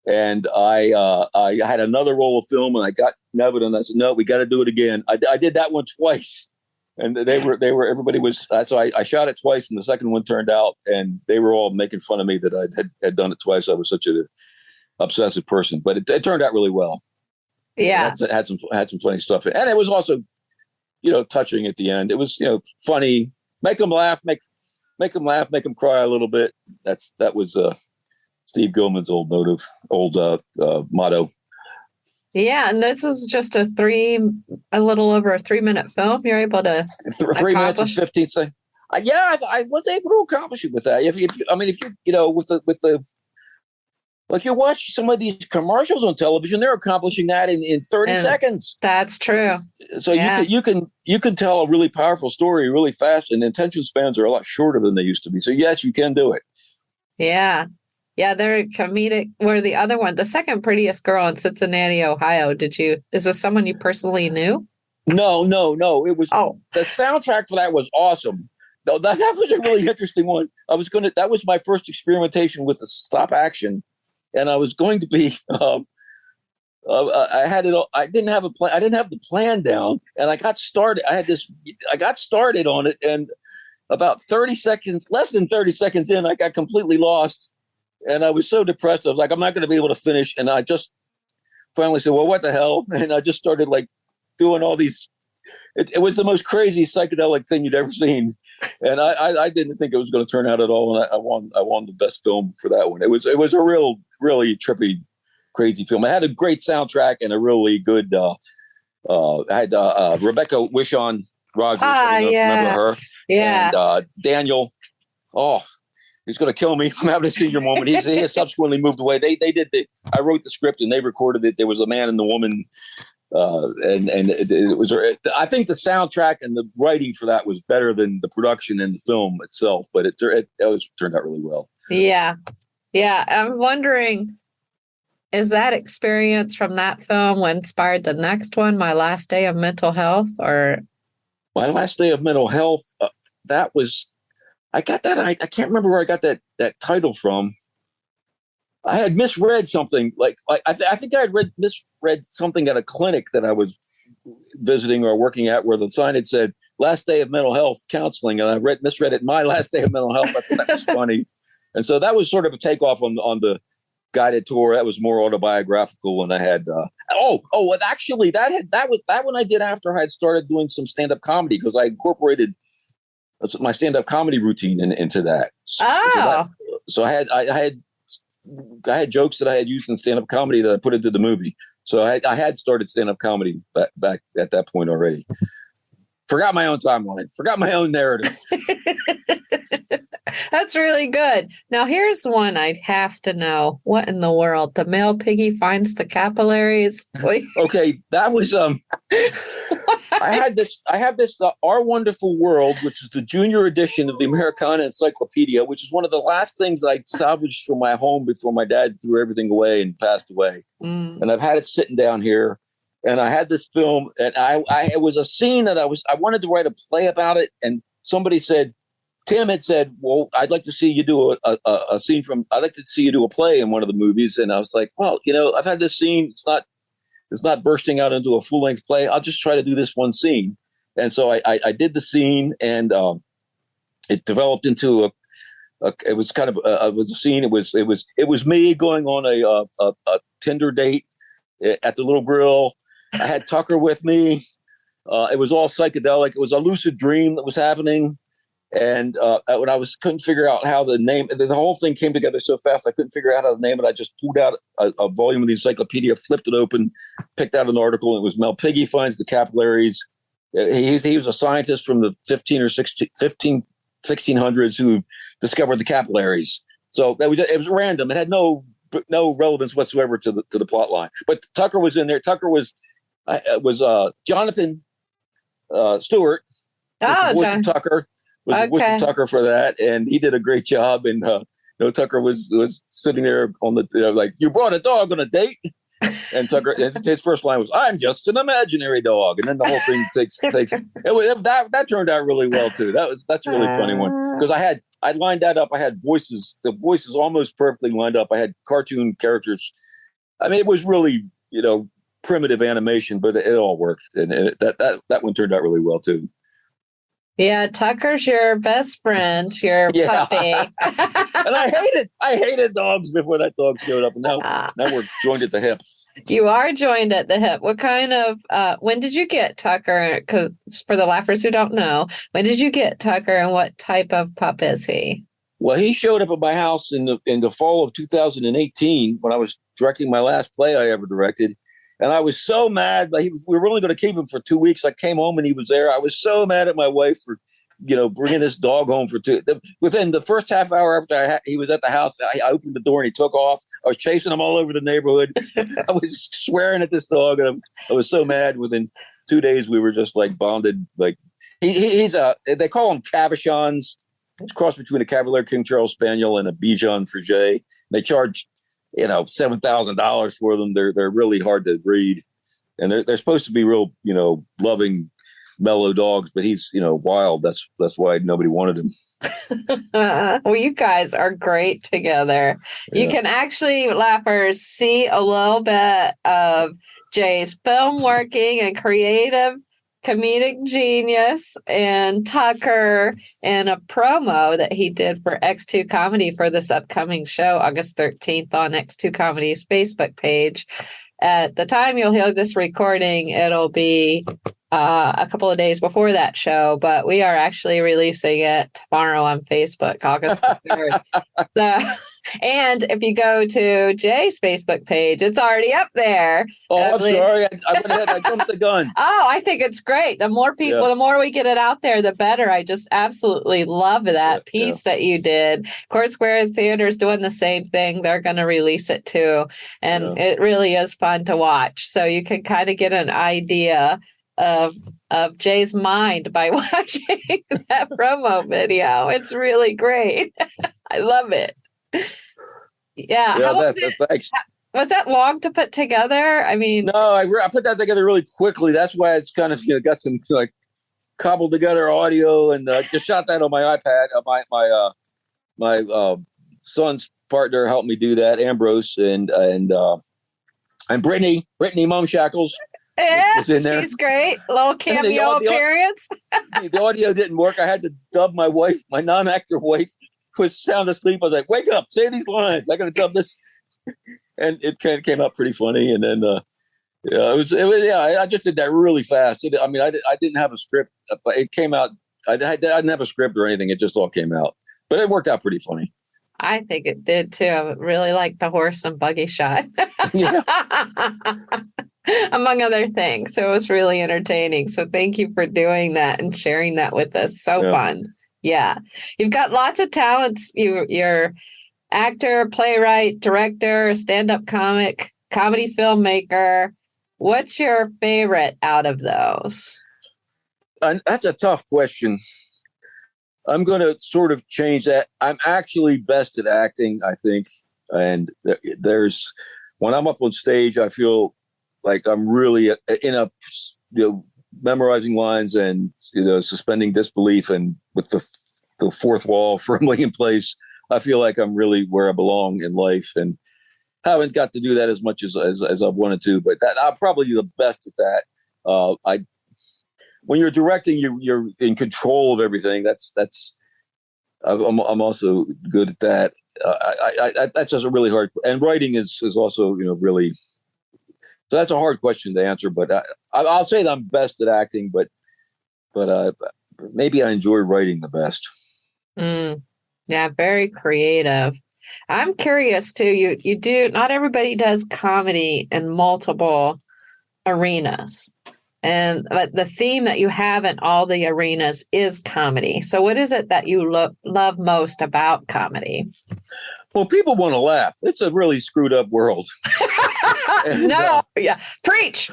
And I had another roll of film, and I got Nevin, and I said, no, we got to do it again. I did that one twice, and everybody was, so I shot it twice, and the second one turned out, and they were all making fun of me that I had done it twice. I was such an obsessive person, but it turned out really well. Yeah. It had some funny stuff. And it was also, touching at the end. It was, funny, make them laugh, make them laugh, make them cry a little bit. That was Steve Gillman's old motto. Yeah, and this is just a little over a 3-minute film. You're able to 3 minutes and 15 seconds. I was able to accomplish it with that. If you with the like, you watch some of these commercials on television, they're accomplishing that in 30 seconds. That's true. So you can tell a really powerful story really fast, and attention spans are a lot shorter than they used to be. So yes, you can do it. Yeah. Yeah, they're comedic. Where the other one, the second prettiest girl in Cincinnati, Ohio, is this someone you personally knew? No. It was, the soundtrack for that was awesome. No, that was a really interesting one. That was my first experimentation with the stop action. And I was going to be, I had it. I didn't have a plan. I didn't have the plan down, and I got started. I got started on it, and about less than 30 seconds in, I got completely lost, and I was so depressed. I was like, I'm not going to be able to finish. And I just finally said, well, what the hell? And I just started doing all these. It was the most crazy psychedelic thing you'd ever seen, and I didn't think it was going to turn out at all. And I won the best film for that one. It was a really trippy, crazy film. It had a great soundtrack and a really good. I had Rebecca Wishon Rogers. Remember her? Yeah. And Daniel. Oh, he's going to kill me. I'm having a senior moment. He has subsequently moved away. They did I wrote the script and they recorded it. There was a man and the woman. And it was. I think the soundtrack and the writing for that was better than the production and the film itself. But it turned out really well. Yeah. I'm wondering, is that experience from that film what inspired the next one, My Last Day of Mental Health, or My Last Day of Mental Health? That was. I got that. I can't remember where I got that title from. I had misread something. I think I had misread something at a clinic that I was visiting or working at, where the sign had said "Last Day of Mental Health Counseling," and I misread it. My Last Day of Mental Health. I thought that was funny, and so that was sort of a takeoff on the guided tour. That was more autobiographical, and I had actually that one I did after I had started doing some stand-up comedy, because I incorporated my stand-up comedy routine into that. So I had jokes that I had used in stand-up comedy that I put into the movie. So I had started stand-up comedy back at that point already. Forgot my own timeline. Forgot my own narrative. That's really good. Now, here's one I'd have to know. What in the world? The male piggy finds the capillaries? Okay, that was I have this Our Wonderful World, which is the junior edition of the Americana Encyclopedia, which is one of the last things I salvaged from my home before my dad threw everything away and passed away. And I've had it sitting down here, and I had this film, and it was a scene that I wanted to write a play about it, and somebody said, Tim had said, well, I'd like to see you do a scene I'd like to see you do a play in one of the movies. And I was like, well, I've had this scene. It's not bursting out into a full length play. I'll just try to do this one scene. And so I did the scene, and it developed into it was kind of it was a scene. It was me going on a Tinder date at the Little Grill. I had Tucker with me. It was all psychedelic. It was a lucid dream that was happening. And when couldn't figure out how the name, the whole thing came together so fast, I couldn't figure out how to name it. I just pulled out a volume of the encyclopedia, flipped it open, picked out an article. It was Mel Piggy finds the capillaries. He was a scientist from the 1600s who discovered the capillaries. So it was random. It had no relevance whatsoever to the plot line. But Tucker was in there. Tucker was Jonathan Stewart, the voice of Tucker. Was with Tucker for that, and he did a great job. And Tucker was sitting there on the like, you brought a dog on a date, and Tucker his first line was, "I'm just an imaginary dog," and then the whole thing takes that turned out really well too. That's a really funny one, because I lined that up. I had the voices almost perfectly lined up. I had cartoon characters. I mean, it was really primitive animation, but it all worked, and that one turned out really well too. Yeah, Tucker's your best friend, your puppy. And I hated dogs before that dog showed up, and now we're joined at the hip. You are joined at the hip. What kind of when did you get Tucker? Because for the laughers who don't know, when did you get Tucker, and what type of pup is he? Well, he showed up at my house in the fall of 2018 when I was directing my last play I ever directed. And I was so mad. We were only going to keep him for 2 weeks. I came home and he was there. I was so mad at my wife for, bringing this dog home for within the first half hour after he was at the house, I opened the door and he took off. I was chasing him all over the neighborhood. I was swearing at this dog, and I was so mad. Within 2 days, we were just like bonded. Like he's they call him Cavachons. It's a cross between a Cavalier King Charles Spaniel and a Bichon Frigé. They charge $7,000 for them. They're really hard to breed, and they're supposed to be real, loving, mellow dogs. But he's, wild. That's why nobody wanted him. Well, you guys are great together. Yeah. You can actually, laughers, see a little bit of Jay's film working and creative comedic genius and Tucker and a promo that he did for X2 Comedy for this upcoming show, August 13th on X2 Comedy's Facebook page. At the time you'll hear this recording, it'll be a couple of days before that show, but we are actually releasing it tomorrow on Facebook, August 3rd. And if you go to Jay's Facebook page, it's already up there. Oh, I'm sorry. I went ahead. I jumped the gun. Oh, I think it's great. The more people, the more we get it out there, the better. I just absolutely love that piece that you did. Court Square Theater's doing the same thing. They're going to release it too. And it really is fun to watch. So you can kind of get an idea of Jay's mind by watching that promo video. It's really great. I love it. Yeah. Thanks. Was that long to put together? I mean, no, I put that together really quickly. That's why it's kind of got some like cobbled together audio, and just shot that on my iPad. My son's partner helped me do that, Ambrose, and Brittany Mom Shackles. Yeah, she's great. A little cameo appearance. The audio didn't work. I had to dub my wife, my non-actor wife, was sound asleep. I was like, "Wake up! Say these lines. I got to dub this." And it came out pretty funny. And then, I just did that really fast. I didn't have a script, but it came out. I didn't have a script or anything. It just all came out, but it worked out pretty funny. I think it did too. I really liked the horse and buggy shot. Among other things. So it was really entertaining. So thank you for doing that and sharing that with us. So fun. Yeah. You've got lots of talents. You're actor, playwright, director, stand-up comic, comedy filmmaker. What's your favorite out of those? That's a tough question. I'm going to sort of change that. I'm actually best at acting, I think. And there's, when I'm up on stage, I feel like I'm really memorizing lines and, suspending disbelief, and with the fourth wall firmly in place. I feel like I'm really where I belong in life, and haven't got to do that as much as I've wanted to, but I'm probably the best at that. When you're directing, you're in control of everything. I'm also good at that. That's just a really hard, and writing is also, really, so that's a hard question to answer, but I'll say that I'm best at acting, but maybe I enjoy writing the best. Yeah, very creative. I'm curious too. You do, not everybody does comedy in multiple arenas. But the theme that you have in all the arenas is comedy. So what is it that you love most about comedy? Well, people want to laugh. It's a really screwed up world. Yeah. Preach.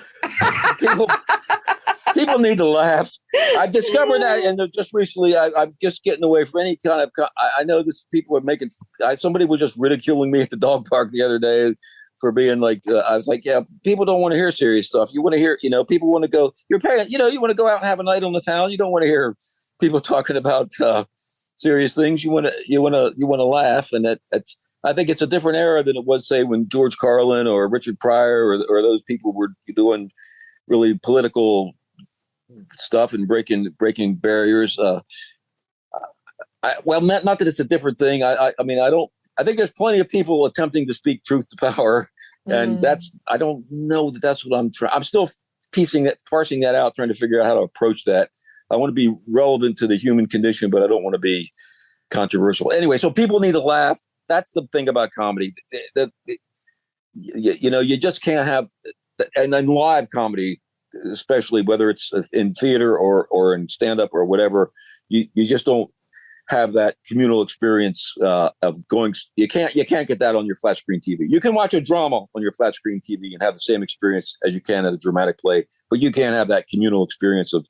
People need to laugh. I discovered that, and just recently, I'm just getting away from any kind of. I know this. People are making. Somebody was just ridiculing me at the dog park the other day for being like. I was like, yeah, people don't want to hear serious stuff. You want to hear, people want to go. You're paying. You want to go out and have a night on the town. You don't want to hear people talking about serious things. You want to laugh, and that's. I think it's a different era than it was, say, when George Carlin or Richard Pryor or those people were doing really political stuff and breaking barriers. Not that it's a different thing. I think there's plenty of people attempting to speak truth to power, and I don't know that that's what I'm trying. I'm still parsing that out, trying to figure out how to approach that. I want to be relevant to the human condition, but I don't want to be controversial. Anyway, so people need to laugh. That's the thing about comedy. You just can't have, and then live comedy, especially whether it's in theater or in stand-up or whatever, you just don't have that communal experience of going. You can't get that on your flat screen TV. You can watch a drama on your flat screen TV and have the same experience as you can at a dramatic play, but you can't have that communal experience of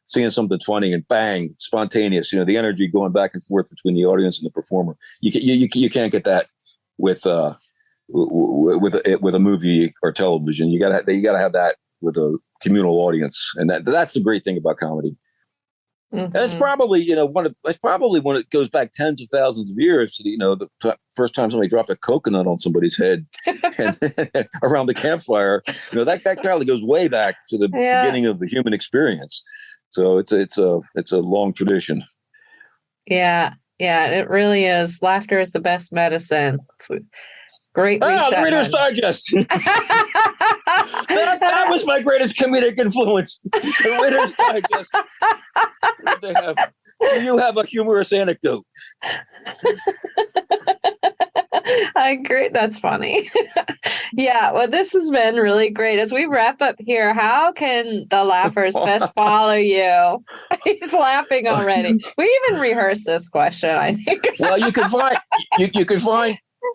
seeing something funny and bang, spontaneous. The energy going back and forth between the audience and the performer. You can't get that with a movie or television. You gotta have that with a communal audience, and that's the great thing about comedy. And it's probably when it goes back tens of thousands of years to the first time somebody dropped a coconut on somebody's head and around the campfire. That probably goes way back to the beginning of the human experience. So it's a long tradition. Yeah, it really is. Laughter is the best medicine. It's a great reset. The Reader's Digest. that was my greatest comedic influence. The Reader's Digest. You have a humorous anecdote. I agree. That's funny. Yeah. Well, this has been really great. As we wrap up here, how can the laughers best follow you? He's laughing already. We even rehearsed this question, I think. Well, you can find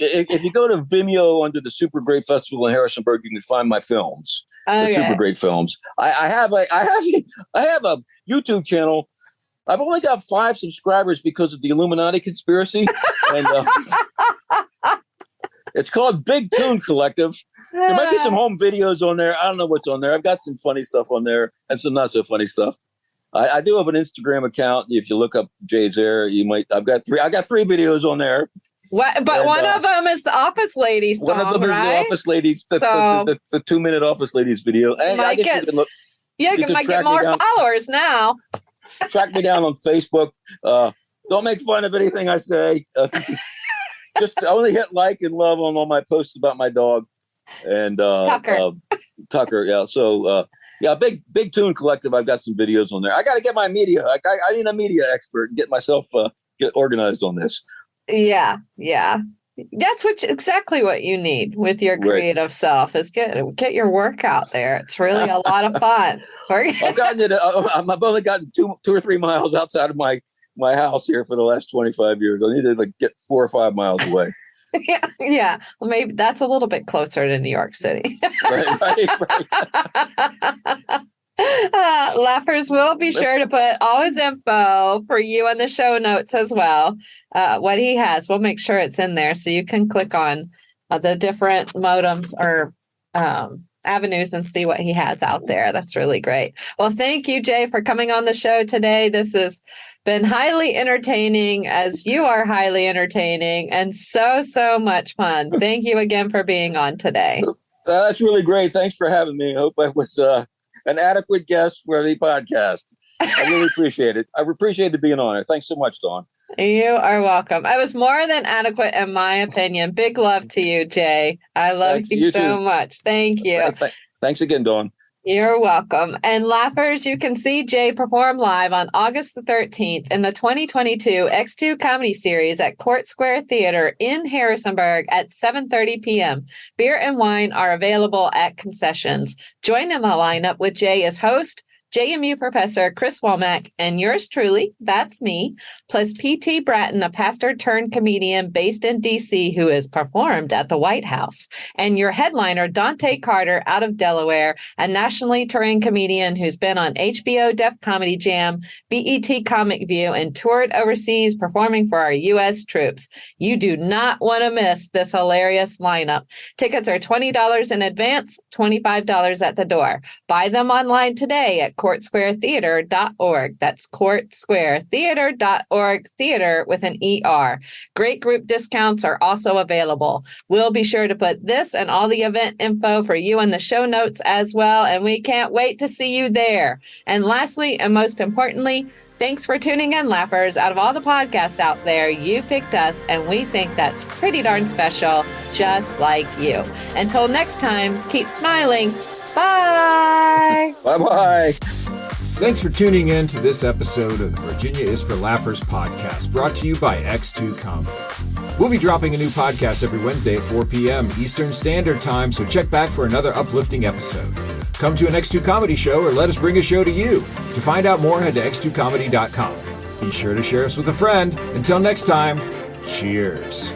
if you go to Vimeo under the Super Gr8 Festival in Harrisonburg, you can find my films. Okay. The Super Gr8 films. I have a YouTube channel. I've only got 5 subscribers because of the Illuminati conspiracy, and it's called Big Toon Collective. There might be some home videos on there. I don't know what's on there. I've got some funny stuff on there and some not so funny stuff. I do have an Instagram account. If you look up Jay Zehr, I've got 3. I got 3 videos on there. What? But one of them is the Office Ladies song, one of them right? Is the Office Ladies, the 2-minute Office Ladies video. And might get more followers now. Track me down on Facebook. Don't make fun of anything I say. Just only hit like and love on all my posts about my dog and Tucker. Yeah. So Big Toon Collective. I've got some videos on there. I got to get my media. I need a media expert and get myself get organized on this. Yeah. That's exactly what you need with your creative self is get your work out there. It's really a lot of fun. I've only gotten 2 or 3 miles outside of my my house here for the last 25 years. I need to like get 4 or 5 miles away. Yeah. Well, maybe that's a little bit closer to New York City. Right. Laughers will be sure to put all his info for you in the show notes as well. What he has, we'll make sure it's in there so you can click on the different modems or avenues and see what he has out there. That's really great. Well, thank you, Jay, for coming on the show today. This has been highly entertaining, as you are highly entertaining, and so much fun. Thank you again for being on today. That's really great. Thanks for having me. I hope I was an adequate guest for the podcast. I really appreciate it. I appreciated being on it. Thanks so much, Dawn. You are welcome. I was more than adequate in my opinion. Big love to you, Jay. I love you so much. Thank you. Thanks again, Dawn. You're welcome. And Laughers, you can see Jay perform live on August the 13th in the 2022 X2 Comedy Series at Court Square Theater in Harrisonburg at 7:30 p.m. Beer and wine are available at concessions. Join in the lineup with Jay as host, JMU professor Chris Womack, and yours truly, that's me, plus P.T. Bratton, a pastor turned comedian based in D.C. who has performed at the White House, and your headliner, Dante Carter, out of Delaware, a nationally touring comedian who's been on HBO Def Comedy Jam, BET Comic View, and toured overseas performing for our U.S. troops. You do not want to miss this hilarious lineup. Tickets are $20 in advance, $25 at the door. Buy them online today at courtsquaretheater.org. That's courtsquaretheater.org, theater with an ER. Great group discounts are also available. We'll be sure to put this and all the event info for you in the show notes as well, and we can't wait to see you there. And lastly, and most importantly, thanks for tuning in, Laughers. Out of all the podcasts out there, you picked us, and we think that's pretty darn special, just like you. Until next time, keep smiling. Bye. Bye-bye. Thanks for tuning in to this episode of the Virginia is for Laughers podcast, brought to you by X2 Comedy. We'll be dropping a new podcast every Wednesday at 4 p.m. Eastern Standard Time, so check back for another uplifting episode. Come to an X2 Comedy show or let us bring a show to you. To find out more, head to x2comedy.com. Be sure to share us with a friend. Until next time, cheers.